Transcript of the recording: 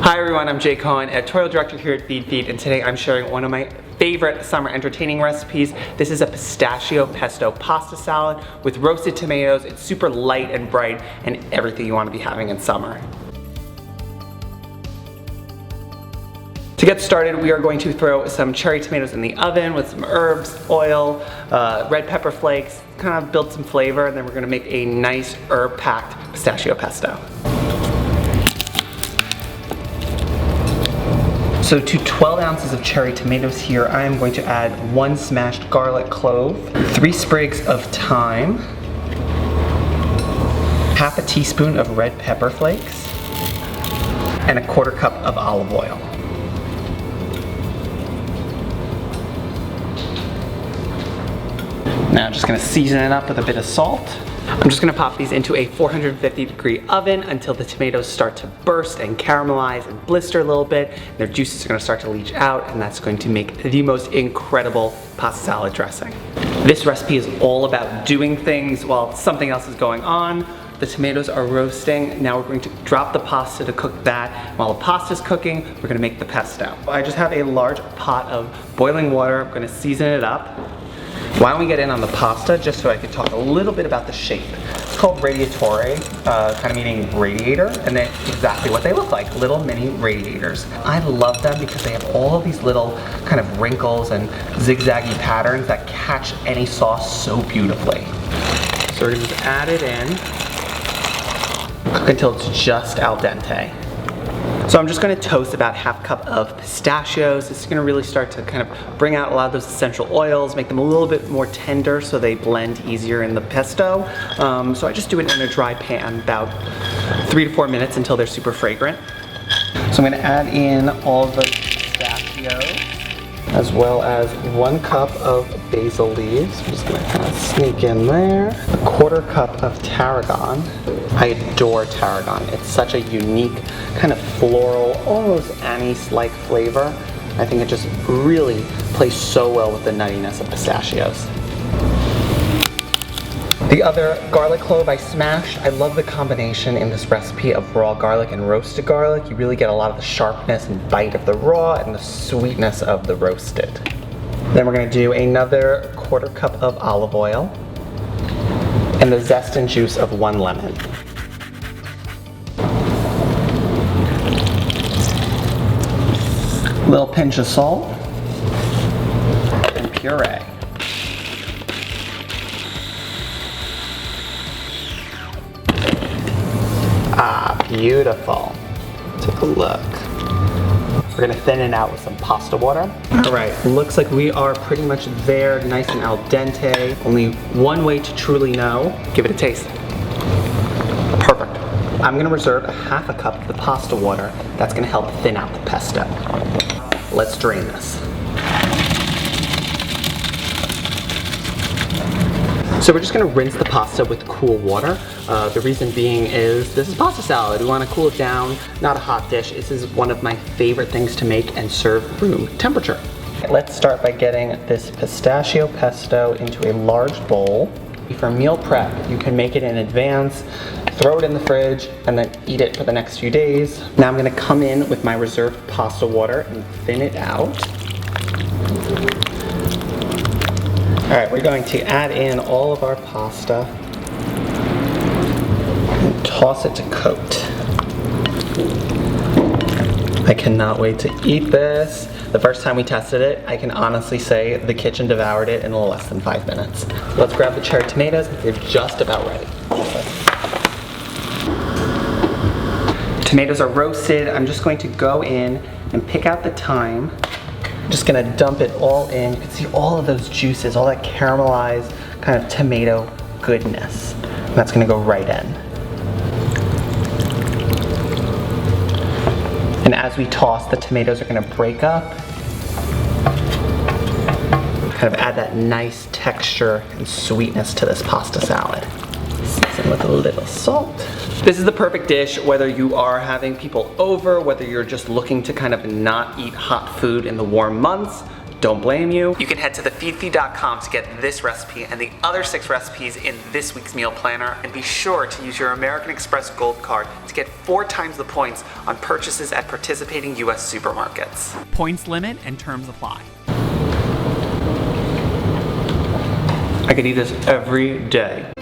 Hi everyone, I'm Jay Cohen, editorial director here at Feedfeed, and today I'm sharing one of my favorite summer entertaining recipes. This is a pistachio pesto pasta salad with roasted tomatoes. It's super light and bright and everything you want to be having in summer. To get started, we are going to throw some cherry tomatoes in the oven with some herbs, oil, red pepper flakes, kind of build some flavor, and then we're going to make a nice herb-packed pistachio pesto. So to 12 ounces of cherry tomatoes here, I am going to add 1 smashed garlic clove, 3 sprigs of thyme, half a teaspoon of red pepper flakes, and a 1/4 cup of olive oil. Now I'm just going to season it up with a bit of salt. I'm just going to pop these into a 450-degree oven until the tomatoes start to burst and caramelize and blister a little bit. Their juices are going to start to leach out, and that's going to make the most incredible pasta salad dressing. This recipe is all about doing things while something else is going on. The tomatoes are roasting. Now we're going to drop the pasta to cook that. While the pasta's cooking, we're going to make the pesto. I just have a large pot of boiling water. I'm going to season it up. Why don't we get in on the pasta, just so I can talk a little bit about the shape. It's called radiatore, kind of meaning radiator, and then exactly what they look like, little mini radiators. I love them because they have all of these little kind of wrinkles and zigzaggy patterns that catch any sauce so beautifully. So we're gonna just add it in, cook until it's just al dente. So I'm just going to toast about half cup of pistachios. This is going to really start to kind of bring out a lot of those essential oils, make them a little bit more tender so they blend easier in the pesto. So I just do it in a dry pan about 3 to 4 minutes until they're super fragrant. So I'm going to add in all the pistachios as well as 1 cup of basil leaves. I'm just going to kind of sneak in there. A 1/4 cup of tarragon. I adore tarragon. It's such a unique kind of floral, almost anise-like flavor. I think it just really plays so well with the nuttiness of pistachios. The other garlic clove I smashed. I love the combination in this recipe of raw garlic and roasted garlic. You really get a lot of the sharpness and bite of the raw and the sweetness of the roasted. Then we're going to do another 1/4 cup of olive oil and the zest and juice of 1 lemon. Little pinch of salt and puree. Ah, beautiful. Take a look. We're gonna thin it out with some pasta water. All right, looks like we are pretty much there, nice and al dente. Only one way to truly know. Give it a taste. Perfect. I'm gonna reserve a half a cup of the pasta water. That's gonna help thin out the pesto. Let's drain this. So we're just gonna rinse the pasta with cool water. The reason being is this is pasta salad. We wanna cool it down, not a hot dish. This is one of my favorite things to make and serve room temperature. Let's start by getting this pistachio pesto into a large bowl. For meal prep, you can make it in advance, throw it in the fridge, and then eat it for the next few days. Now I'm gonna come in with my reserved pasta water and thin it out. All right, we're going to add in all of our pasta and toss it to coat. I cannot wait to eat this. The first time we tested it, I can honestly say the kitchen devoured it in a little less than 5 minutes. Let's grab the cherry tomatoes. They're just about ready. Tomatoes are roasted. I'm just going to go in and pick out the thyme. I'm just gonna dump it all in. You can see all of those juices, all that caramelized kind of tomato goodness. And that's gonna go right in. And as we toss, the tomatoes are gonna break up. Kind of add that nice texture and sweetness to this pasta salad. Season with a little salt. This is the perfect dish whether you are having people over, whether you're just looking to kind of not eat hot food in the warm months. don't blame you. You can head to thefeedfeed.com to get this recipe and the other 6 recipes in this week's meal planner, and be sure to use your American Express Gold Card to get 4 times the points on purchases at participating US supermarkets. Points limit and terms apply. I could eat this every day.